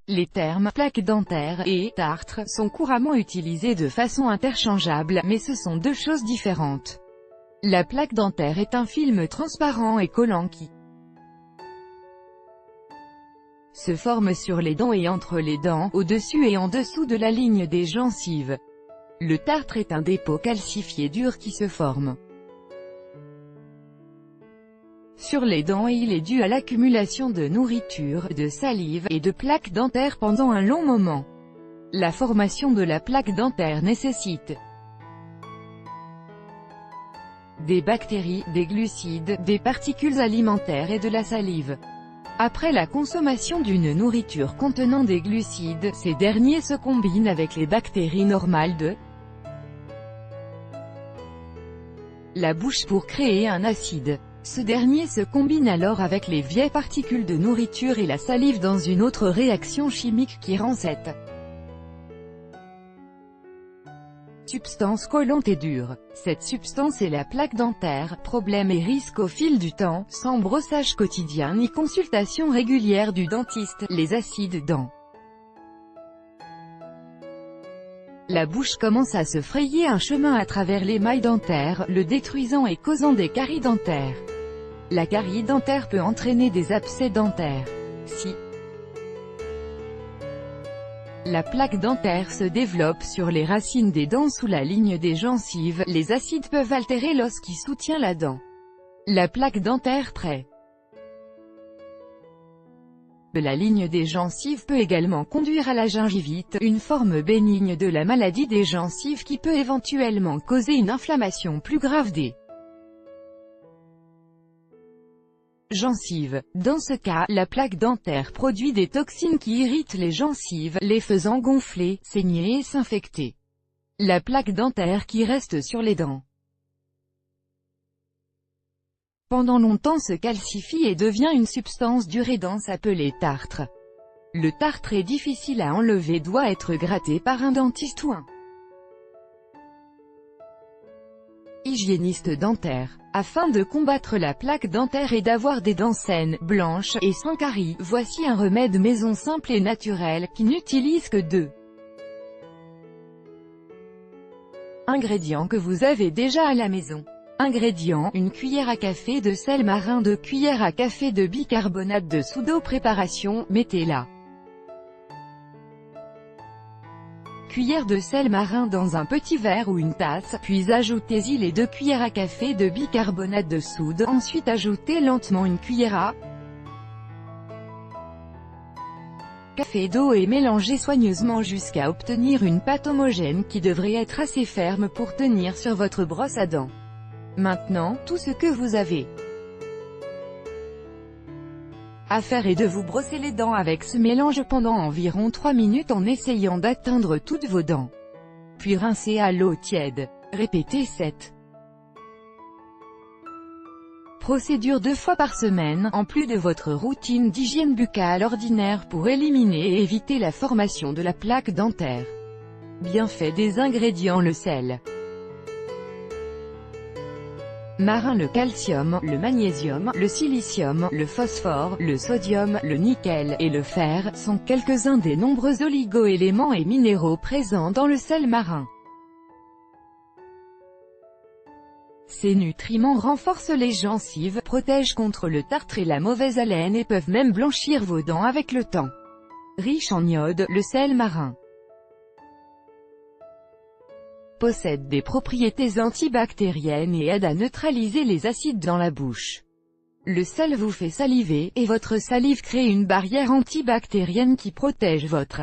Les termes « plaque dentaire » et « tartre » sont couramment utilisés de façon interchangeable, mais ce sont deux choses différentes. La plaque dentaire est un film transparent et collant qui se forme sur les dents et entre les dents, au-dessus et en dessous de la ligne des gencives. Le tartre est un dépôt calcifié dur qui se forme sur les dents et il est dû à l'accumulation de nourriture, de salive et de plaques dentaires pendant un long moment. La formation de la plaque dentaire nécessite des bactéries, des glucides, des particules alimentaires et de la salive. Après la consommation d'une nourriture contenant des glucides, ces derniers se combinent avec les bactéries normales de la bouche pour créer un acide. Ce dernier se combine alors avec les vieilles particules de nourriture et la salive dans une autre réaction chimique qui rend cette substance collante et dure. Cette substance est la plaque dentaire. Problèmes et risques au fil du temps, sans brossage quotidien ni consultation régulière du dentiste, les acides dents. La bouche commence à se frayer un chemin à travers l'émail dentaire, le détruisant et causant des caries dentaires. La carie dentaire peut entraîner des abcès dentaires. Si la plaque dentaire se développe sur les racines des dents sous la ligne des gencives, les acides peuvent altérer l'os qui soutient la dent. La plaque dentaire près de la ligne des gencives peut également conduire à la gingivite, une forme bénigne de la maladie des gencives qui peut éventuellement causer une inflammation plus grave des gencives. Dans ce cas, la plaque dentaire produit des toxines qui irritent les gencives, les faisant gonfler, saigner et s'infecter. La plaque dentaire qui reste sur les dents pendant longtemps se calcifie et devient une substance dure et dense appelée tartre. Le tartre est difficile à enlever, doit être gratté par un dentiste ou un hygiéniste dentaire. Afin de combattre la plaque dentaire et d'avoir des dents saines, blanches, et sans caries, voici un remède maison simple et naturel, qui n'utilise que deux ingrédients que vous avez déjà à la maison. Ingrédients, une cuillère à café de sel marin, 2 cuillères à café de bicarbonate de soude. Préparation, mettez-la cuillère de sel marin dans un petit verre ou une tasse, puis ajoutez-y les 2 cuillères à café de bicarbonate de soude. Ensuite ajoutez lentement une cuillère à café d'eau et mélangez soigneusement jusqu'à obtenir une pâte homogène qui devrait être assez ferme pour tenir sur votre brosse à dents. Maintenant, tout ce que vous avez à faire est de vous brosser les dents avec ce mélange pendant environ 3 minutes en essayant d'atteindre toutes vos dents. Puis rincez à l'eau tiède. Répétez cette procédure 2 fois par semaine, en plus de votre routine d'hygiène buccale ordinaire pour éliminer et éviter la formation de la plaque dentaire. Bienfaits des ingrédients: le sel marin, le calcium, le magnésium, le silicium, le phosphore, le sodium, le nickel et le fer, sont quelques-uns des nombreux oligo-éléments et minéraux présents dans le sel marin. Ces nutriments renforcent les gencives, protègent contre le tartre et la mauvaise haleine et peuvent même blanchir vos dents avec le temps. Riche en iode, le sel marin possède des propriétés antibactériennes et aide à neutraliser les acides dans la bouche. Le sel vous fait saliver, et votre salive crée une barrière antibactérienne qui protège votre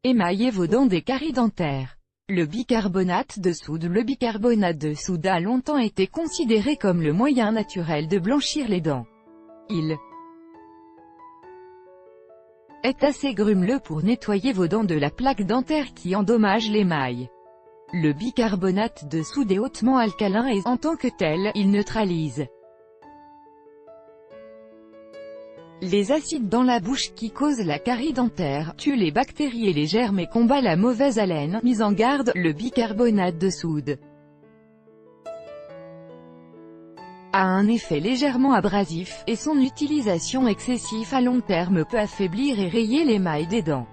émail et vos dents des caries dentaires. Le bicarbonate de soude. Le bicarbonate de soude a longtemps été considéré comme le moyen naturel de blanchir les dents. Il est assez grumeleux pour nettoyer vos dents de la plaque dentaire qui endommage l'émail. Le bicarbonate de soude est hautement alcalin et, en tant que tel, il neutralise les acides dans la bouche qui causent la carie dentaire, tue les bactéries et les germes et combat la mauvaise haleine. Mise en garde, le bicarbonate de soude a un effet légèrement abrasif, et son utilisation excessive à long terme peut affaiblir et rayer l'émail des dents.